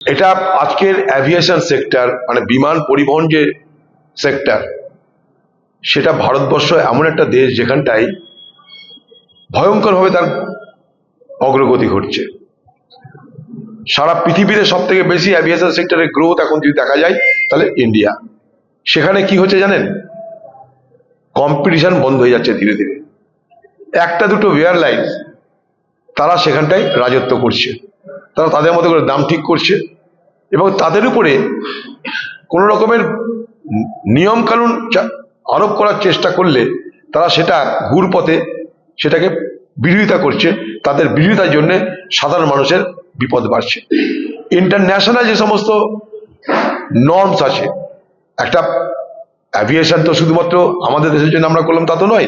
এটা আজকের aviation sector মানে বিমান পরিবহন যে সেক্টর, সেটা ভারতবর্ষ এমন একটা দেশ যেখানটায় ভয়ঙ্করভাবে তার অগ্রগতি ঘটছে। সারা পৃথিবীতে সব থেকে বেশি অ্যাভিয়েশন সেক্টরের গ্রোথ এখন যদি দেখা যায় তাহলে ইন্ডিয়া। সেখানে কি হচ্ছে জানেন? কম্পিটিশন বন্ধ হয়ে যাচ্ছে ধীরে ধীরে। একটা দুটো এয়ারলাইন্স তারা সেখানটায় রাজত্ব করছে, তারা তাদের মতো করে দাম ঠিক করছে এবং তাদের উপরে কোনো রকমের নিয়ম কানুন আরোপ করার চেষ্টা করলে তারা সেটা ঘুরপথে সেটাকে বিরোধিতা করছে। তাদের বিরোধিতার জন্য সাধারণ মানুষের বিপদ বাড়ছে। ইন্টারন্যাশনাল যে সমস্ত নর্মস আছে, একটা অ্যাভিয়েশন তো শুধুমাত্র আমাদের দেশের জন্য আমরা করলাম তা তো নয়,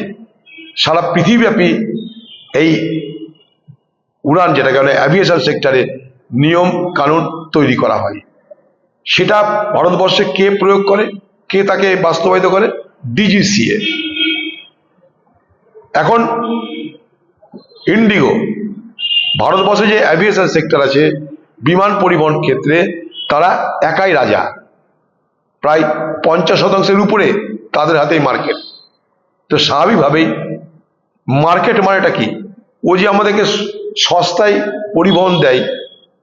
সারা পৃথিবীব্যাপী এই উড়ান যেটাকে বলে অ্যাভিয়েশন সেক্টরে নিয়ম কানুন তৈরি করা হয়। সেটা ভারতবর্ষে কে প্রয়োগ করে, কে তাকে বাস্তবায়িত করে? ডিজিসিএ। এখন ইন্ডিগো, ভারতবর্ষে যে অ্যাভিয়েশন সেক্টর আছে বিমান পরিবহন ক্ষেত্রে, তারা একাই রাজা। প্রায় 50% উপরে তাদের হাতেই মার্কেট। তো স্বাভাবিকভাবেই মার্কেট মানেটা কি? ও যে আমাদেরকে সস্তায় পরিবহন দেয়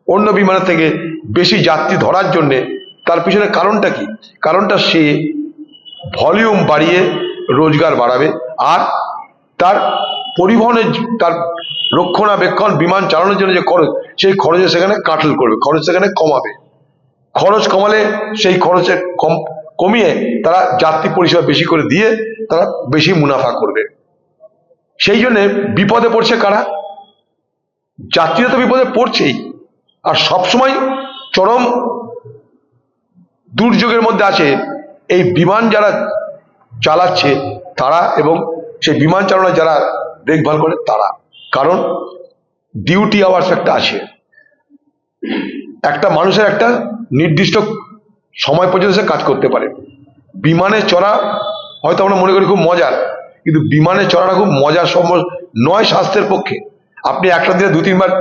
অন্য বিমানের থেকে বেশি যাত্রী ধরার জন্যে, তার পিছনে কারণটা কি? কারণটা সে ভলিউম বাড়িয়ে রোজগার বাড়াবে আর তার পরিবহনের তার রক্ষণাবেক্ষণ বিমান চালানোর জন্য যে খরচ, সেই খরচে সেখানে কাটল করবে, খরচ সেখানে কমাবে। খরচ কমালে সেই খরচে কমিয়ে তারা যাত্রী পরিষেবা বেশি করে দিয়ে তারা বেশি মুনাফা করবে। সেই জন্যে বিপদে পড়ছে কারা? যাত্রীরা তো বিপদে পড়ছেই, আর সবসময় চরম দুর্যোগের মধ্যে আছে এই বিমান যারা চালাচ্ছে তারা এবং সেই বিমান চালানো যারা দেখভাল করে তারা। কারণ ডিউটি আওয়ার্স একটা আছে, একটা মানুষের একটা নির্দিষ্ট সময় পর্যন্ত সে কাজ করতে পারে। বিমানে চড়া হয়তো আমরা মনে করি খুব মজার, কিন্তু বিমানে চড়াটা খুব মজার সম্ভব নয় স্বাস্থ্যের পক্ষে। আপনি একটা দিনে 2-3 বার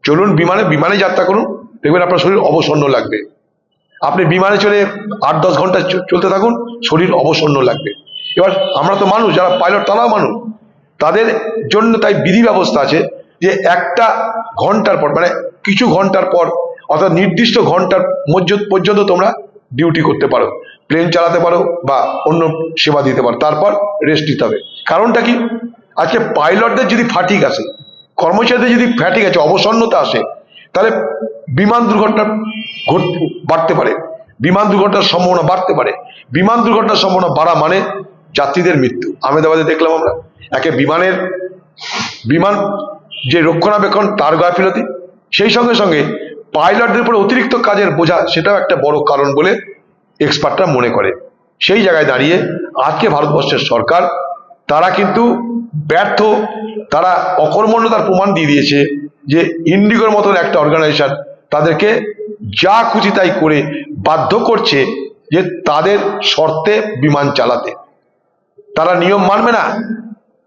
চলুন, বিমানে যাত্রা করুন, দেখবেন আপনার শরীর অবসন্ন লাগবে। আপনি বিমানে চলে 8-10 ঘন্টা চলতে থাকুন, শরীর অবসন্ন লাগবে। এবার আমরা তো মানুষ, যারা পাইলট তারাও মানুষ, তাদের জন্য তাই বিধি ব্যবস্থা আছে যে একটা ঘন্টার পর মানে কিছু ঘন্টার পর অর্থাৎ নির্দিষ্ট ঘন্টার পর্যন্ত তোমরা ডিউটি করতে পারো, প্লেন চালাতে পারো বা অন্য সেবা দিতে পারো, তারপর রেস্ট নিতে হবে। কারণটা কি? আজকে পাইলটদের যদি ফাটিগ আসে, কর্মচারীদের যদি ফ্যাটিগ আছে, অবসন্নতা আসে, তাহলে বিমান দুর্ঘটনা বাড়তে পারে, বিমান দুর্ঘটনার সম্ভাবনা বাড়তে পারে। বিমান দুর্ঘটনার সম্ভাবনা বাড়া মানে যাত্রীদের মৃত্যু। আহমেদাবাদে দেখলাম আমরা একে বিমান যে রক্ষণাবেক্ষণ তার গাফিলতি, সেই সঙ্গে সঙ্গে পাইলটদের উপরে অতিরিক্ত কাজের বোঝা, সেটাও একটা বড় কারণ বলে এক্সপার্টরা মনে করে। সেই জায়গায় দাঁড়িয়ে আজকে ভারতবর্ষের সরকার তারা কিন্তু ব্যর্থ, তারা অকর্মণ্যতার প্রমাণ দিয়ে দিয়েছে যে ইন্ডিগোর মতন একটা অর্গানাইজেশন তাদেরকে যা খুশি তাই করে বাধ্য করছে যে তাদের শর্তে বিমান চালাতে। তারা নিয়ম মানবে না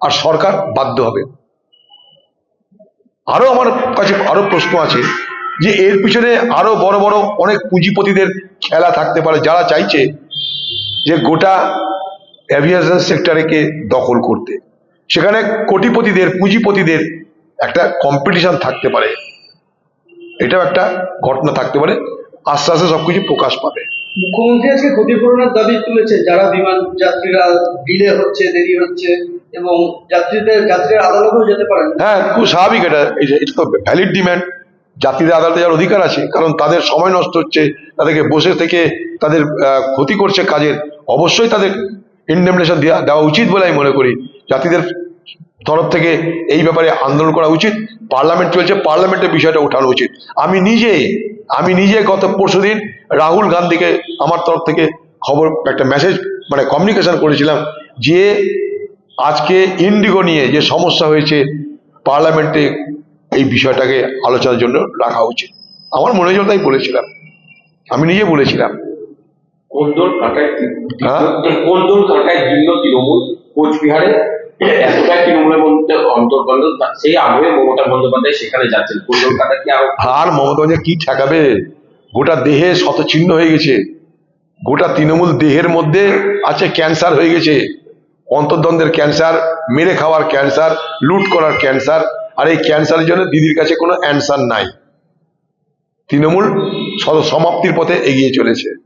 আর সরকার বাধ্য হবে। আরো আমার কাছে আরো প্রশ্ন আছে যে এর পিছনে আরো বড় বড় অনেক পুঁজিপতিদের খেলা থাকতে পারে, যারা চাইছে যে গোটা অ্যাভিয়েশন সেক্টরকে দখল করতে। সেখানে কোটিপতিদের পুঁজিপতিদের একটা কম্পিটিশন থাকতে পারে, এটাও একটা ঘটনা থাকতে পারে। আস্তে আস্তে সবকিছু প্রকাশ পাবে। মুখ্যমন্ত্রী আজকে ক্ষতিপূরণের দাবি তুলেছে, যারা বিমান যাত্রীরা ডিলে হচ্ছে, দেরি হচ্ছে এবং যাত্রীরা আদালতেও যেতে পারেন। হ্যাঁ, খুব স্বাভাবিক। এটা তো ভ্যালিড ডিম্যান্ড। যাত্রীদের আদালতে যাওয়ার অধিকার আছে, কারণ তাদের সময় নষ্ট হচ্ছে, তাদেরকে বসে থেকে তাদের ক্ষতি করছে কাজের। অবশ্যই তাদের ইন্ডেমনেশন দেওয়া উচিত বলে আমি মনে করি। যাত্রীদের তরফ থেকে এই ব্যাপারে আন্দোলন করা উচিত। পার্লামেন্ট চলছে, পার্লামেন্টে বিষয়টা ওঠানো উচিত। আমি নিজে গত পরশুদিন রাহুল গান্ধীকে আমার তরফ থেকে খবর একটা মেসেজ মানে কমিউনিকেশন করেছিলাম যে আজকে ইন্ডিগো নিয়ে যে সমস্যা হয়েছে পার্লামেন্টে এই বিষয়টাকে আলোচনার জন্য রাখা উচিত। আমার মনে হয়েছিল তাই বলেছিলাম, আমি নিজে বলেছিলাম। কোন্দল কাটায় দিল তৃণমূল কোচবিহারে, এতটাই তৃণমূলের মধ্যে অন্তর্গত, সেই আবহে মমতা বন্দ্যোপাধ্যায় সেখানে যাচ্ছেন। কোন্দল কাটা কি আর মমতা বন্দ্যোপাধ্যায় কি ঠেকাবে? গোটা দেহে শতচিহ্ন হয়ে গেছে, গোটা তৃণমূল দেহের মধ্যে আছে ক্যান্সার হয়ে গেছে, অন্তর্দ্বন্দ্বের ক্যান্সার, মেরে খাওয়ার ক্যান্সার, লুট করার ক্যান্সার। আর এই ক্যান্সারের জন্য দিদির কাছে কোনো অ্যান্সার নাই। তৃণমূল সমাপ্তির পথে এগিয়ে চলেছে।